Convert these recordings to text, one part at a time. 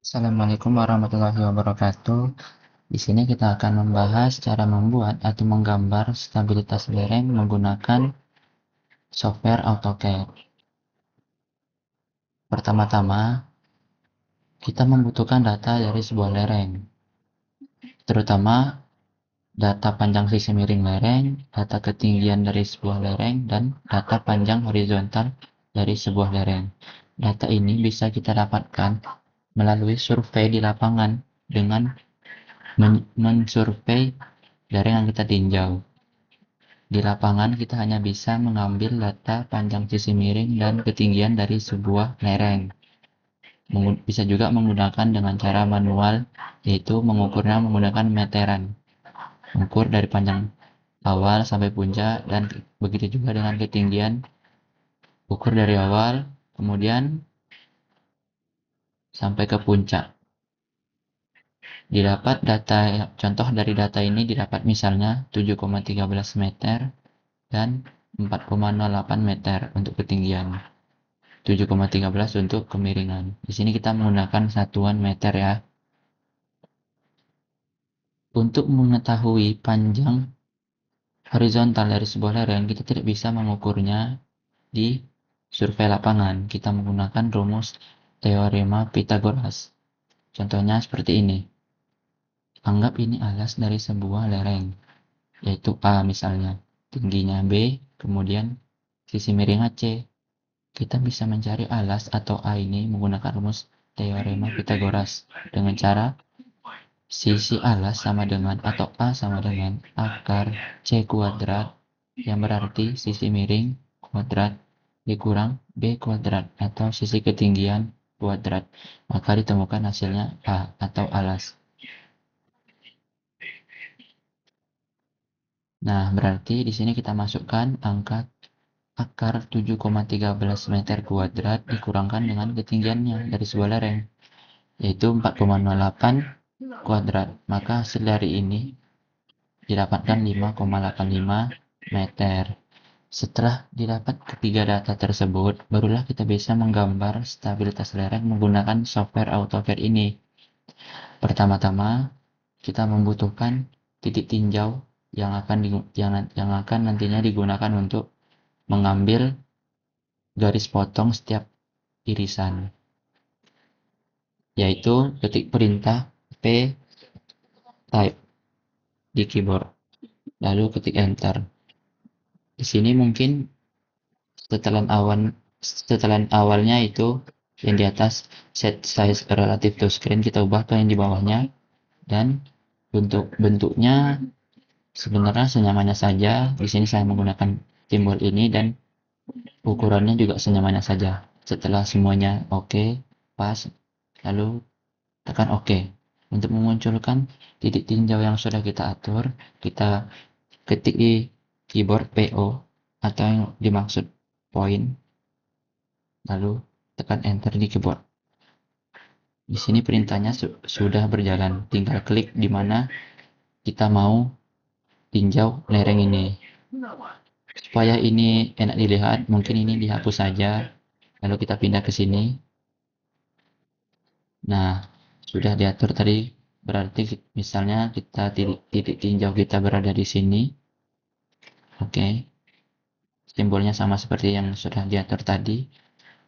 Assalamualaikum warahmatullahi wabarakatuh. Di sini kita akan membahas cara membuat atau menggambar stabilitas lereng menggunakan software AutoCAD. Pertama-tama, kita membutuhkan data dari sebuah lereng, terutama data panjang sisi miring lereng, data ketinggian dari sebuah lereng, dan data panjang horizontal dari sebuah lereng. Data ini bisa kita dapatkan melalui survei di lapangan dengan mensurvei lereng yang kita tinjau. Di lapangan, kita hanya bisa mengambil data panjang sisi miring dan ketinggian dari sebuah lereng. Bisa juga menggunakan dengan cara manual, yaitu mengukurnya menggunakan meteran. Mengukur dari panjang awal sampai puncak, dan begitu juga dengan ketinggian, ukur dari awal, kemudian sampai ke puncak. Didapat data, contoh dari data ini didapat misalnya 7,13 meter dan 4,08 meter untuk ketinggian. 7,13 untuk kemiringan. Di sini kita menggunakan satuan meter ya. Untuk mengetahui panjang horizontal dari sebuah lereng, kita tidak bisa mengukurnya di survei lapangan. Kita menggunakan rumus teorema Pythagoras. Contohnya seperti ini. Anggap ini alas dari sebuah lereng, yaitu A misalnya. Tingginya B, kemudian sisi miringnya C. Kita bisa mencari alas atau A ini menggunakan rumus teorema Pythagoras dengan cara sisi alas sama dengan atau A sama dengan akar C kuadrat, yang berarti sisi miring kuadrat dikurang B kuadrat atau sisi ketinggian kuadrat. Maka ditemukan hasilnya A atau alas. Nah, berarti di sini kita masukkan angka akar 7,13 meter kuadrat dikurangkan dengan ketinggiannya dari sebuah lereng, yaitu 4,08 kuadrat. Maka hasil dari ini didapatkan 5,85 meter. Setelah didapat ketiga data tersebut, barulah kita bisa menggambar stabilitas lereng menggunakan software AutoCAD ini. Pertama-tama, kita membutuhkan titik tinjau yang akan nantinya digunakan untuk mengambil garis potong setiap irisan, yaitu ketik perintah P type di keyboard, lalu ketik enter. Di sini mungkin setelan awalnya itu yang di atas set size relative to screen kita ubah ke yang di bawahnya, dan untuk bentuknya sebenarnya senyamannya saja. Di sini saya menggunakan simbol ini dan ukurannya juga senyamannya saja. Setelah semuanya oke, pas, lalu tekan oke. Untuk memunculkan titik tinjau yang sudah kita atur, kita ketik di keyboard PO atau yang dimaksud point, lalu tekan enter di keyboard. Di sini perintahnya sudah berjalan, tinggal klik di mana kita mau tinjau lereng ini. Supaya ini enak dilihat, mungkin ini dihapus saja, lalu kita pindah ke sini. Nah, sudah diatur tadi, berarti misalnya kita titik tinjau kita berada di sini. Oke, simbolnya sama seperti yang sudah diatur tadi.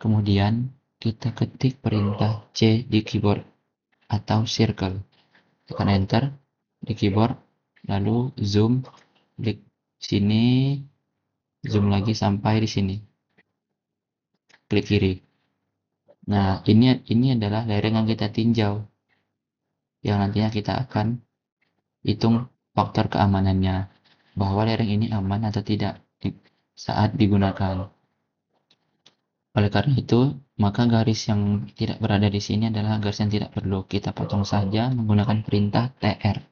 Kemudian kita ketik perintah C di keyboard atau circle. Tekan enter di keyboard, lalu zoom, klik sini, zoom lagi sampai di sini. Klik kiri. Nah, ini adalah lereng yang kita tinjau, yang nantinya kita akan hitung faktor keamanannya, bahwa lereng ini aman atau tidak saat digunakan. Oleh karena itu, maka garis yang tidak berada di sini adalah garis yang tidak perlu. Kita potong saja menggunakan perintah TR.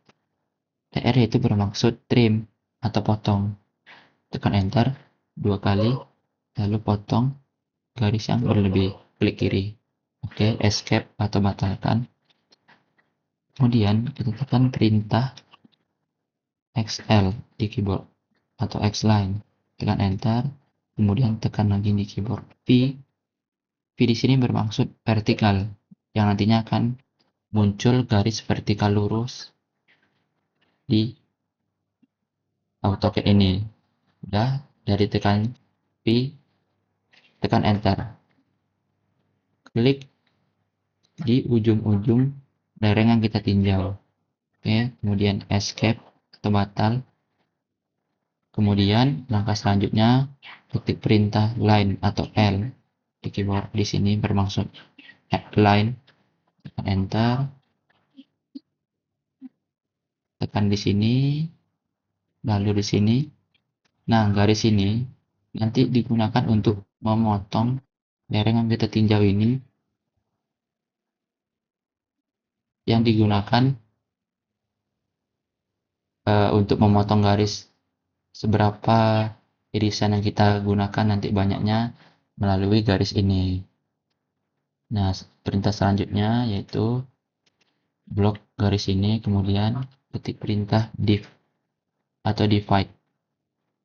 TR itu bermaksud trim atau potong. Tekan enter 2 kali, lalu potong garis yang berlebih. Klik kiri. Oke, escape atau batalkan. Kemudian kita tekan perintah XL di keyboard atau X-line. Tekan enter, kemudian tekan lagi di keyboard V. V di sini bermaksud vertikal, yang nantinya akan muncul garis vertikal lurus di AutoCAD ini. Udah, dari tekan P, tekan enter. Klik di ujung-ujung lereng yang kita tinjau. Oke, kemudian escape atau batal. Kemudian langkah selanjutnya ketik perintah line atau L di keyboard. Di sini bermaksud line, tekan enter, tekan di sini, lalu di sini. Nah, garis ini nanti digunakan untuk memotong lereng yang kita tinjau ini, yang digunakan untuk memotong garis seberapa irisan yang kita gunakan nanti banyaknya melalui garis ini. Nah, perintah selanjutnya yaitu blok garis ini, kemudian ketik perintah div atau divide.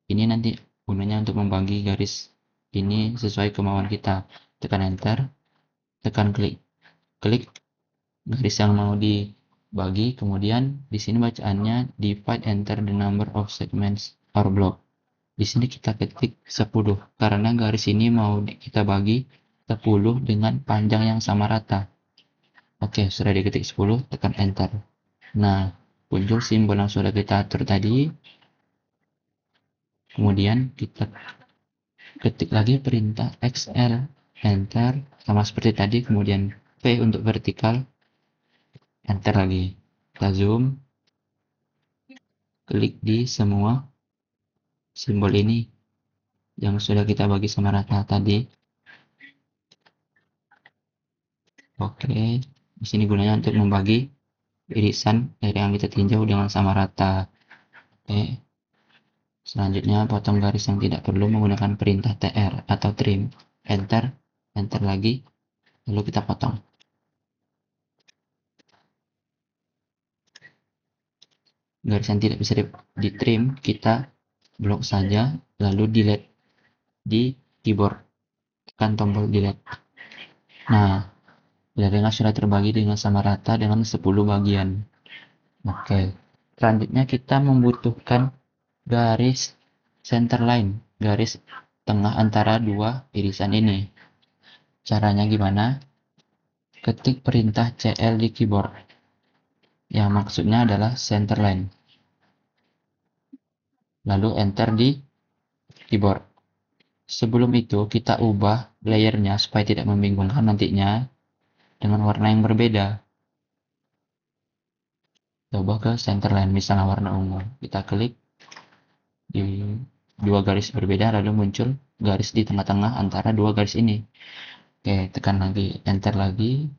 Ini nanti gunanya untuk membagi garis ini sesuai kemauan kita. Tekan enter, tekan klik garis yang mau dibagi, kemudian di sini bacaannya divide, enter the number of segments or block. Di sini kita ketik 10 karena garis ini mau kita bagi 10 dengan panjang yang sama rata. Oke, sudah diketik 10, tekan enter. Nah, muncul simbol yang sudah kita atur tadi. Kemudian kita ketik lagi perintah XL, enter, sama seperti tadi. Kemudian V untuk vertikal, enter lagi. Kita zoom, klik di semua simbol ini yang sudah kita bagi sama rata tadi. Oke, di sini gunanya untuk membagi irisan dari yang kita tinjau dengan sama rata. Oke. Selanjutnya, potong garis yang tidak perlu menggunakan perintah TR atau trim. Enter, enter lagi, lalu kita potong. Garis yang tidak bisa di trim, kita blok saja, lalu delete di keyboard. Tekan tombol delete. Nah, lerengnya sudah terbagi dengan sama rata dengan 10 bagian. Oke. Selanjutnya kita membutuhkan garis center line, garis tengah antara dua irisan ini. Caranya gimana? Ketik perintah CL di keyboard, yang maksudnya adalah center line. Lalu enter di keyboard. Sebelum itu kita ubah layernya supaya tidak membingungkan nantinya dengan warna yang berbeda. Coba ke center line, misalnya warna ungu. Kita klik di dua garis berbeda, lalu muncul garis di tengah-tengah antara dua garis ini. Oke, tekan lagi, enter lagi.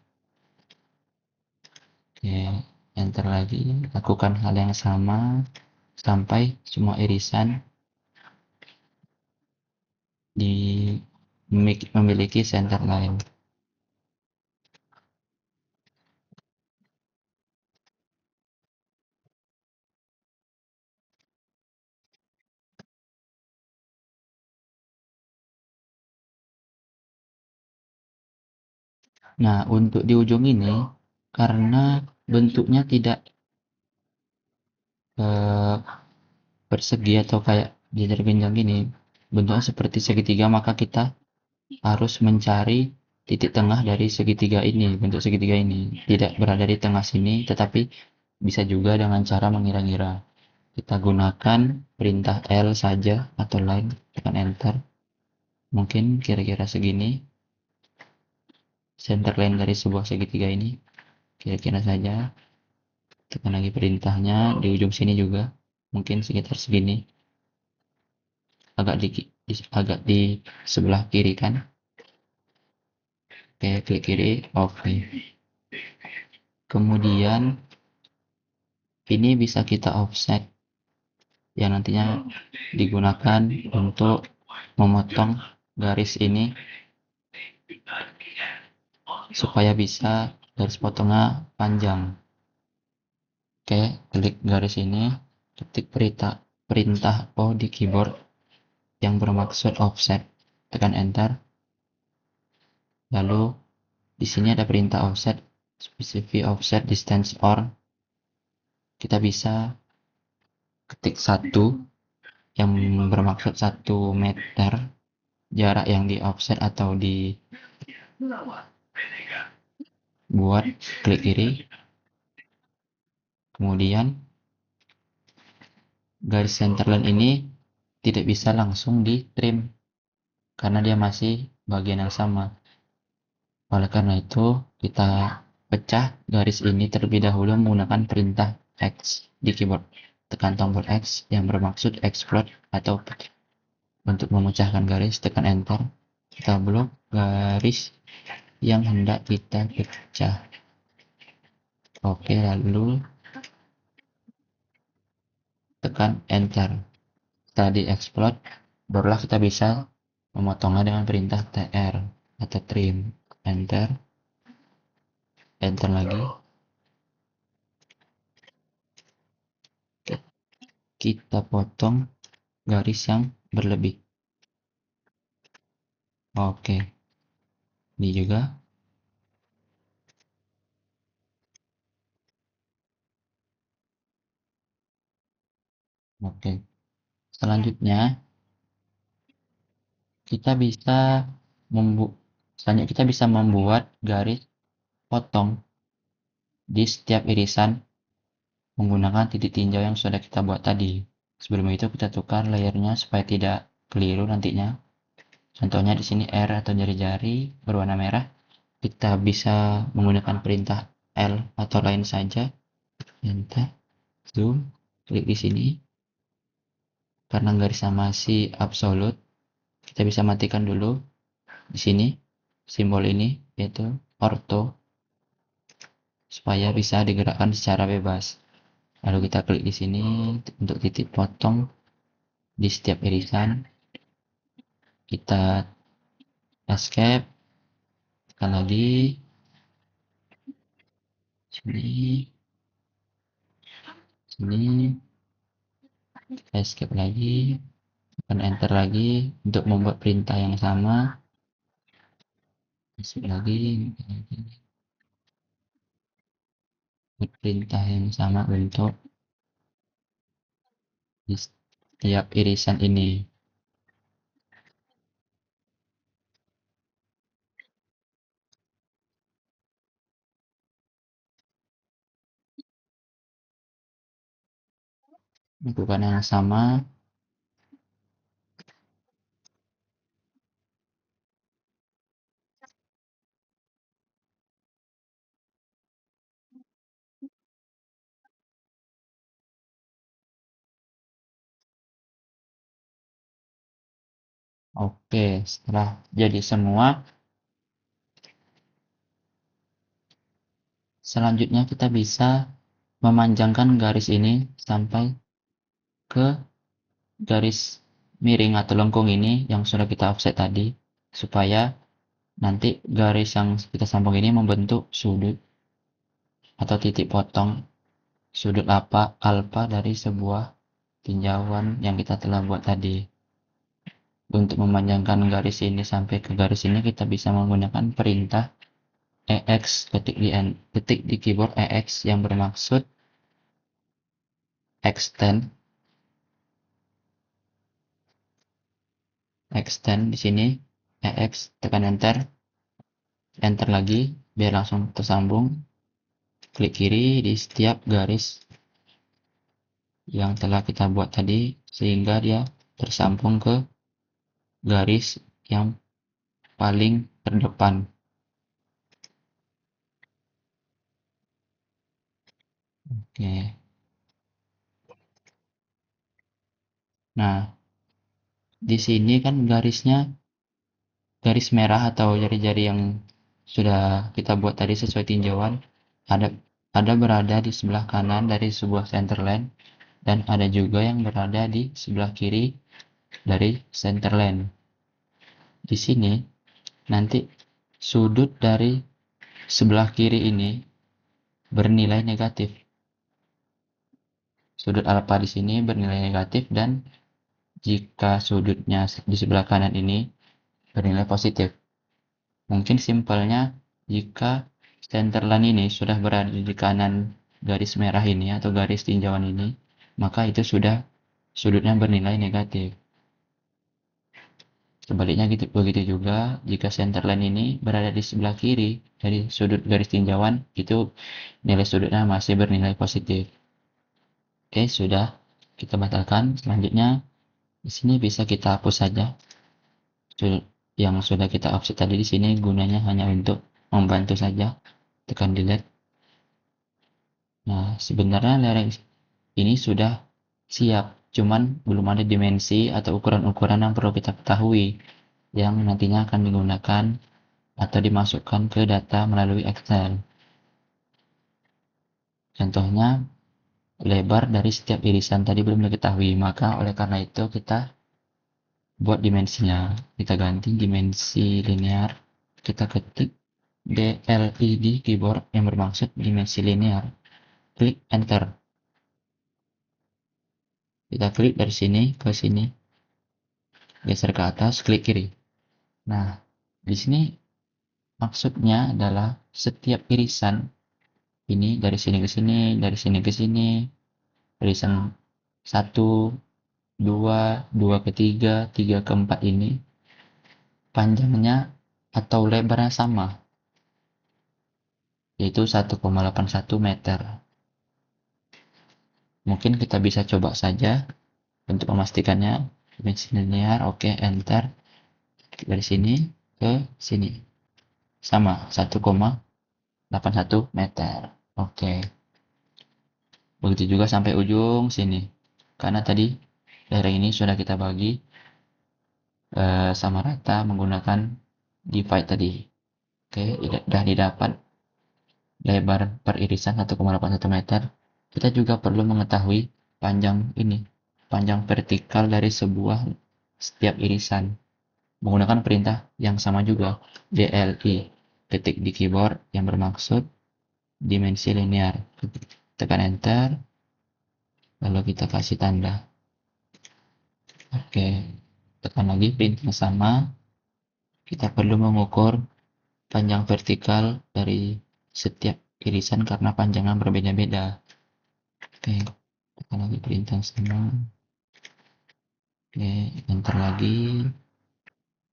Oke, enter lagi. Lakukan hal yang sama sampai semua irisan memiliki center line. Nah, untuk di ujung ini, karena bentuknya tidak persegi atau kayak jenjang gini, bentuknya seperti segitiga, maka kita harus mencari titik tengah dari segitiga ini. Bentuk segitiga ini tidak berada di tengah sini, tetapi bisa juga dengan cara mengira-ngira. Kita gunakan perintah L saja atau line, tekan enter. Mungkin kira-kira segini center line dari sebuah segitiga ini, kira-kira saja. Tekan lagi perintahnya di ujung sini juga, mungkin sekitar segini, agak di sebelah kiri kan. Oke, klik kiri, oke. Kemudian ini bisa kita offset, yang nantinya digunakan untuk memotong garis ini supaya bisa garis potongnya panjang. Oke, klik garis ini, ketik perintah O di keyboard yang bermaksud offset, tekan enter. Lalu di sini ada perintah offset, specify offset distance or kita bisa ketik 1 yang bermaksud 1 meter jarak yang di offset atau dibuat, klik kiri, kemudian garis centerline ini tidak bisa langsung di trim karena dia masih bagian yang sama. Oleh karena itu kita pecah garis ini terlebih dahulu menggunakan perintah X di keyboard. Tekan tombol X yang bermaksud explode atau pecah. Untuk memecahkan garis tekan enter. Kita blok garis yang hendak kita pecah. Oke, lalu tekan enter. Setelah di explode, barulah kita bisa memotongnya dengan perintah TR atau trim. Enter, enter lagi. Kita potong garis yang berlebih. Oke, ini juga. Oke, selanjutnya kita bisa membuat garis potong di setiap irisan menggunakan titik tinjau yang sudah kita buat tadi. Sebelum itu kita tukar layernya supaya tidak keliru nantinya. Contohnya di sini R atau jari-jari berwarna merah. Kita bisa menggunakan perintah L atau lain saja. Enter, zoom, klik di sini. Karena garisnya masih absolut, kita bisa matikan dulu di sini simbol ini yaitu ortho supaya bisa digerakkan secara bebas. Lalu kita klik di sini untuk titik potong di setiap irisan. Kita escape, tekan lagi sini, sini, escape lagi, tekan enter lagi untuk membuat perintah yang sama. Escape lagi, perintah yang sama untuk di setiap irisan ini. Lakukan yang sama. Oke, setelah jadi semua, selanjutnya kita bisa memanjangkan garis ini sampai ke garis miring atau lengkung ini yang sudah kita offset tadi, supaya nanti garis yang kita sambung ini membentuk sudut atau titik potong sudut alfa dari sebuah tinjauan yang kita telah buat tadi. Untuk memanjangkan garis ini sampai ke garis ini kita bisa menggunakan perintah EX, ketik di keyboard EX yang bermaksud extend di sini EX, tekan enter, enter lagi biar langsung tersambung. Klik kiri di setiap garis yang telah kita buat tadi sehingga dia tersambung ke garis yang paling terdepan. Oke. Nah, di sini kan garisnya garis merah atau jari-jari yang sudah kita buat tadi sesuai tinjauan ada berada di sebelah kanan dari sebuah centerline dan ada juga yang berada di sebelah kiri dari centerline. Di sini nanti sudut dari sebelah kiri ini bernilai negatif. Sudut alfa di sini bernilai negatif dan jika sudutnya di sebelah kanan ini bernilai positif. Mungkin simpelnya jika centerline ini sudah berada di kanan garis merah ini atau garis tinjauan ini, maka itu sudah sudutnya bernilai negatif. Sebaliknya begitu juga jika centerline ini berada di sebelah kiri dari sudut garis tinjauan, itu nilai sudutnya masih bernilai positif. Oke, sudah kita batalkan. Selanjutnya di sini bisa kita hapus saja. Yang sudah kita offset tadi di sini gunanya hanya untuk membantu saja. Tekan delete. Nah, sebenarnya lereng ini sudah siap, cuman belum ada dimensi atau ukuran-ukuran yang perlu kita ketahui yang nantinya akan digunakan atau dimasukkan ke data melalui Excel. Contohnya, lebar dari setiap irisan tadi belum diketahui, maka oleh karena itu kita buat dimensinya. Kita ganti dimensi linear, kita ketik DLI di keyboard yang bermaksud dimensi linear. Klik enter. Kita klik dari sini ke sini, geser ke atas, klik kiri. Nah, di sini maksudnya adalah setiap irisan ini dari sini ke sini, dari sini ke sini, irisan 1, 2, 2 ke 3, 3 ke 4 ini panjangnya atau lebarnya sama, yaitu 1,81 meter. Mungkin kita bisa coba saja untuk memastikannya. Dimensi linear, oke, enter. Dari sini ke sini. Sama, 1,81 meter. Oke. Begitu juga sampai ujung sini. Karena tadi lereng ini sudah kita bagi sama rata menggunakan divide tadi. Oke, sudah didapat lebar per irisan 1,81 meter. Kita juga perlu mengetahui panjang ini, panjang vertikal dari setiap irisan. Menggunakan perintah yang sama juga, DLI. Ketik di keyboard yang bermaksud dimensi linear. Tekan enter, lalu kita kasih tanda. Oke, tekan lagi perintah yang sama. Kita perlu mengukur panjang vertikal dari setiap irisan karena panjangnya berbeda-beda. Oke, tekan lagi perintah yang sama. Oke, enter lagi.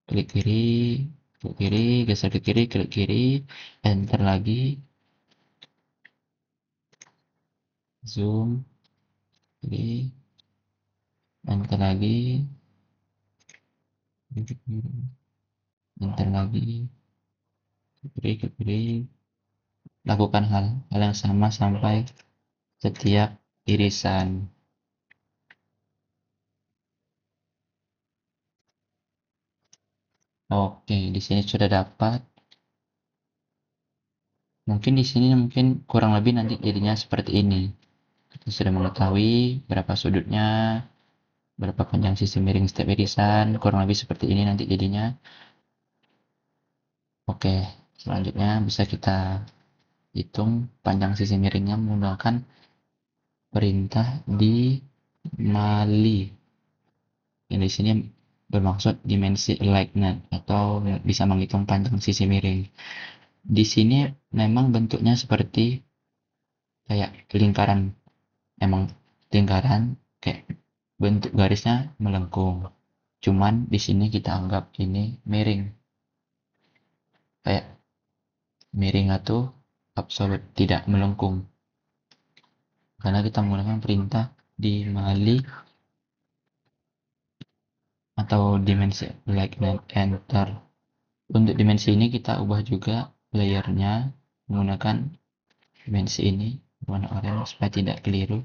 Klik kiri, geser ke kiri, klik kiri, enter lagi. Zoom, kiri, enter lagi. Enter lagi. Klik kiri. Lakukan hal yang sama sampai setiap irisan. Oke, di sini sudah dapat. Mungkin di sini kurang lebih nanti jadinya seperti ini. Kita sudah mengetahui berapa sudutnya, berapa panjang sisi miring setiap irisan, kurang lebih seperti ini nanti jadinya. Oke, selanjutnya bisa kita hitung panjang sisi miringnya menggunakan perintah di Mali. Yang di sini bermaksud dimensi alignment atau bisa menghitung panjang sisi miring. Di sini memang bentuknya seperti kayak lingkaran, emang lingkaran kayak bentuk garisnya melengkung. Cuman di sini kita anggap ini miring, kayak miring atau absolut tidak melengkung. Karena kita menggunakan perintah di Mali atau dimensi alignment enter. Untuk dimensi ini kita ubah juga layernya menggunakan dimensi ini warna oranye supaya tidak keliru.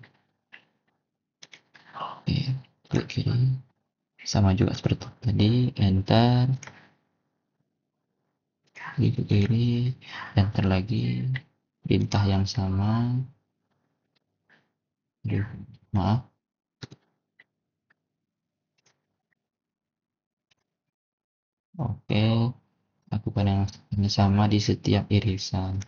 Oke, klik kiri. Sama juga seperti tadi, enter. Klik kiri, enter lagi. Perintah yang sama. Aduh, maaf. Oke, lakukan yang sama di setiap irisan.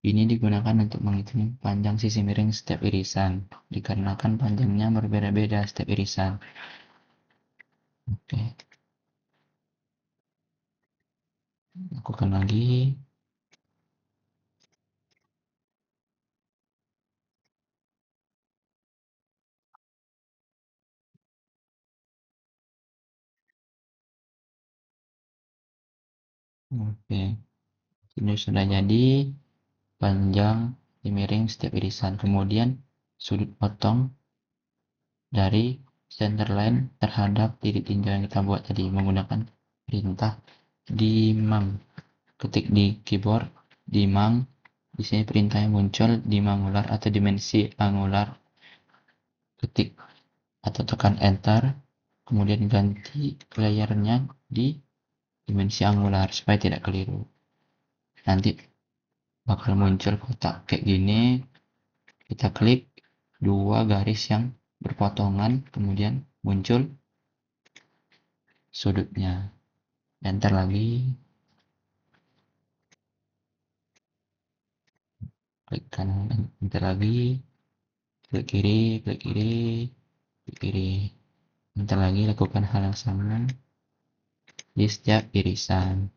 Ini digunakan untuk menghitung panjang sisi miring setiap irisan, dikarenakan panjangnya berbeda-beda setiap irisan. Oke, lakukan lagi. Oke, ini sudah jadi panjang sisi miring setiap irisan. Kemudian sudut potong dari center line terhadap titik tinjau yang kita buat tadi menggunakan perintah dimang. Ketik di keyboard dimang. Di sini perintahnya muncul dimangular atau dimensi angular. Ketik atau tekan enter, kemudian ganti layarnya di dimensi angular supaya tidak keliru. Nanti bakal muncul kotak kayak gini. Kita klik dua garis yang berpotongan, kemudian muncul sudutnya. Enter lagi, klik kanan, enter lagi, klik kiri, klik kiri, klik kiri. Enter lagi, lakukan hal yang sama di setiap irisan.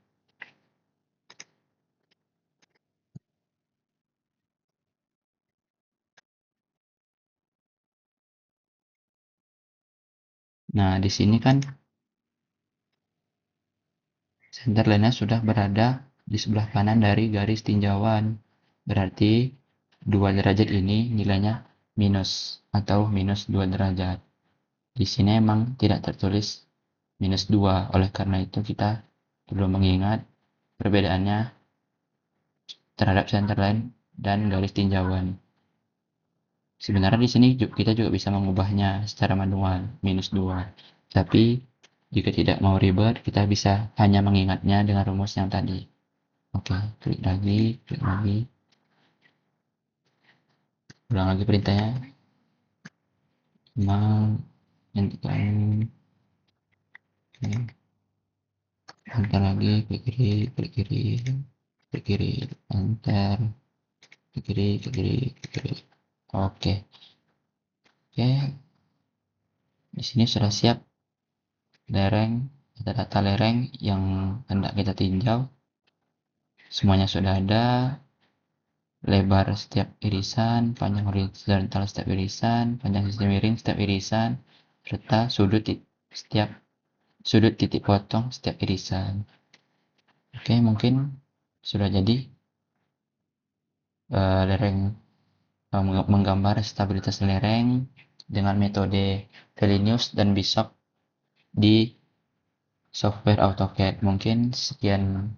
Nah, di sini kan center line-nya sudah berada di sebelah kanan dari garis tinjauan. Berarti 2 derajat ini nilainya minus atau minus 2 derajat. Di sini emang tidak tertulis minus 2. Oleh karena itu kita perlu mengingat perbedaannya terhadap center line dan garis tinjauan. Sebenarnya di sini kita juga bisa mengubahnya secara manual, minus 2. Tapi jika tidak mau ribet, kita bisa hanya mengingatnya dengan rumus yang tadi. Oke, klik lagi, klik lagi. Ulang lagi perintahnya. Mau hentikan. Enter lagi, klik kiri, klik kiri, klik kiri, enter, klik kiri, klik kiri, klik kiri. Oke, oke. Di sini sudah siap lereng, data lereng yang hendak kita tinjau. Semuanya sudah ada. Lebar setiap irisan, panjang horizontal setiap irisan, panjang sisi miring setiap irisan, serta sudut titik potong setiap irisan. Oke, mungkin sudah jadi lereng menggambar stabilitas lereng dengan metode Felinius dan Bishop di software AutoCAD. Mungkin sekian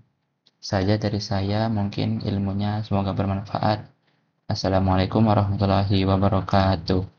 saja dari saya, mungkin ilmunya semoga bermanfaat. Assalamualaikum warahmatullahi wabarakatuh.